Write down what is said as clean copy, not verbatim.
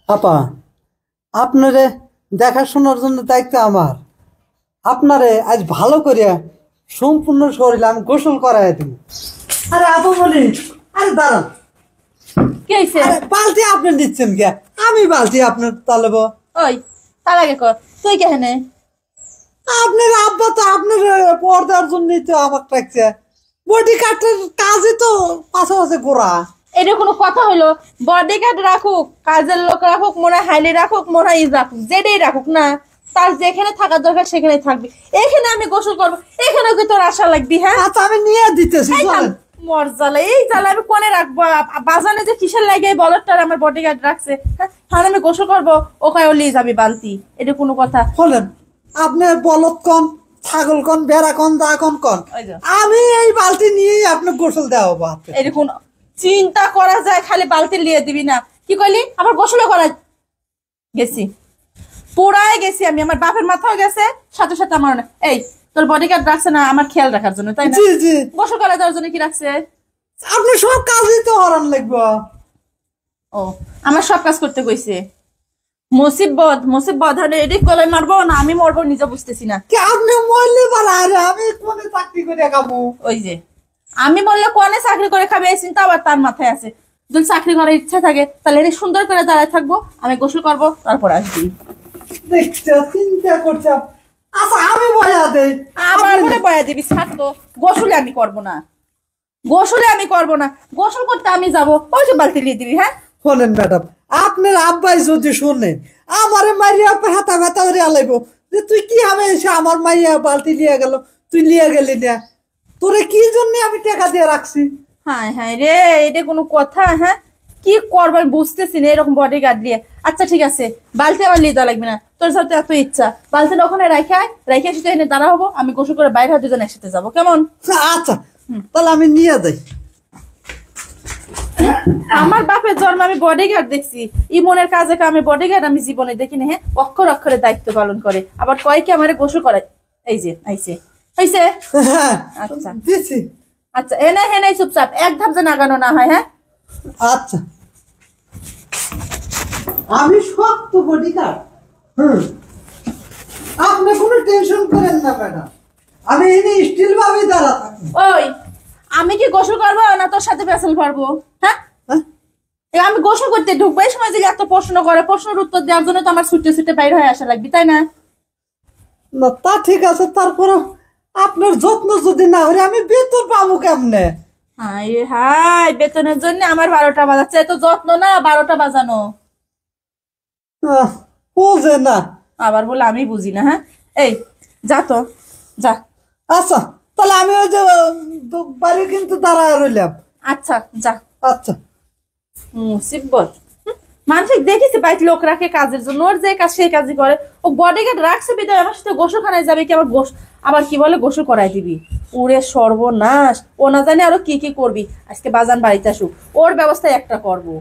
আপা, আপনারে দেখাশোনার জন্য দায়িত্ব আমার। আপনারে আজ ভালো করে সম্পূর্ণ শরীর আমি গোসল করাই দিব। আরে আপা বলি, আরে দাঁড়ান, কি হইছে? আরে বালতি আপনি দিচ্ছেন কে? আমি বালতি আপনার তালেব। ওই তার আগে কর, তুই কেহেনে? আপনার আব্বা তো আপনার পর্দার জন্যই তো আমাকে রাখছে। বডি কাটের কাজে তো পাশে পাশে গোড়া। এটা কোনো কথা হইলো? বডি গার্ড রাখুক, কাজের লোক রাখুক, মনে হয় হাইলি রাখুক, মনে হয় রাখুক, যেটাই রাখুক না, তার যেখানে থাকার দরকার সেখানে থাকবি। এখানে আমি গোসল করবো, এখানে কি তোর আশা লাগবি? হ্যাঁ আচ্ছা আমি নিয়ে দিতেছি। মর জ্বালা, এই জ্বালা আমি কোনে রাখবো? বাজানে যে কিসের লাগে বলটার আমার বডি গার্ড রাখছে। হ্যাঁ আমি গোসল করবো, ওখানে লিয়ে যাবি বালতি। এটা কোনো কথা? বলেন আপনি বলদ কন, ছাগল কন, বেড়া কন, দা কন কন, আমি এই বালতি নিয়েই আপনার গোসল দেওয়া বাদ। এরকম চিন্তা করা যায়? খালি বালতি লিয়ে দিবি না? কি কইলি? আবার গোসলও করা গেছি, পুরাই গেছি আমি, আমার বাপের মাথাও গেছে, সাথে সাথে আমার এই তোর বডিগার্ড রাখছে না আমার খেয়াল রাখার জন্য, তাই না? জি জি, গোসল করা দেওয়ার জন্য কি রাখছে? আপনি সব কাজই তো হরান লাগবে। ও আমার সব কাজ করতে কইছে? মুসিবত মুসিবত হলে এদিক কলাই মারবো না আমি মরবো নিজে বুঝতেছি না। কি আপনি মরলে পারা? আরে আমি কোনে চাকরি করে খাবো? ওই যে আমি বললে কোনে চাকরি করে খাবে এই চিন্তা আবার তার মাথায় আছে। যদি চাকরি করার ইচ্ছা থাকে তাহলে এটি সুন্দর করে দাঁড়ায় থাকবো, আমি গোসল করবো, তারপর আসবি। দেখছো চিন্তা করছে। আচ্ছা আমি বয়া দেই। আবার করে বয়া দিবি? ছাড় তো, গোসলে আমি করবো না, গোসলে আমি করবো না, গোসল করতে আমি যাবো, ওই যে বালতি নিয়ে দিবি। হ্যাঁ শোনেন ম্যাডাম, আপনার আব্বাই যদি শোনেন আমারে মারিয়া হাতা ব্যথা করে আলাইব যে তুই কি হবে এসে আমার মাইয়া বালতি নিয়ে গেল, তুই নিয়ে গেলি না, তোরে কি জন্য আমি টাকা দিয়ে রাখছি? হ্যাঁ হ্যাঁ রে, এটা কোনো কথা? হ্যাঁ কি করবো আমি বুঝতেছি না এরকম বডি গার্ড দিয়ে। আচ্ছা ঠিক আছে, বালতি আমার নিয়ে দেওয়া লাগবে না, তোর সাথে এত ইচ্ছা বালতিটা ওখানে রাখে শুধু এনে দাঁড়া হবো, আমি গোসল করে বাইরে দুজন একসাথে যাবো, কেমন? আচ্ছা তাহলে আমি নিয়ে যাই। আমার বাপের জন্ম আমি বডিগার্ড দেখছি, ইমনের কাজে আমি বডিগার্ড আমি জীবনে দেখিনি। হ্যাঁ অক্ষর অক্ষরে দায়িত্ব পালন করে, আবার কয় কি আমারে গোসল করে। এই যে আইছে আইছে। আচ্ছা দিছি। আচ্ছা এনে হেনে চুপচাপ, এক ধাপ যেন আগানো না হয়। হ্যাঁ আচ্ছা আমি শক্ত বডিগার্ড। আপনি কোনো টেনশন করেন না ম্যাডাম, আমি এনে স্টিল ভাবে দাঁড়া থাকি। ওই আমি কি গোসল করবো না তোর সাথে পেছাল পারবো? হ্যাঁ আমি গোসল করতে ঢুকবো, এই সময় যদি এত প্রশ্ন করে, প্রশ্নের উত্তর দেওয়ার জন্য তো আমার ছুটে ছুটে বাইরে হয়ে আসা লাগবে, তাই না? না তা ঠিক আছে, তারপরে আপনার যত্ন যদি না হলে আমি বেতন পাবো কেমনে? হাই হাই, বেতনের জন্য আমার 12টা বাজাচ্ছে, এত যত্ন না 12টা বাজানো। বুঝে না আবার বলে আমি বুঝি না। হ্যাঁ এই যা তো যা। আচ্ছা তাহলে আমি ওই যে বাড়ি কিন্তু দাঁড়ায় রইলাম। আচ্ছা যা। আচ্ছা মুসিবত, মানসিক দেখেছি বাইক লোক রাখে কাজের জন্য, ওর যে কাজ সেই কাজই করে। ও বডিগার্ড রাখছে বিদায় আমার সাথে গোসলখানায় যাবে কি, আবার কি বলে গোসল করাই দিবি? ওরে সর্বনাশ, ও না জানে আরো কি কি করবি। আজকে বাজান বাড়িতে আসুক, ওর ব্যবস্থায় একটা করবো।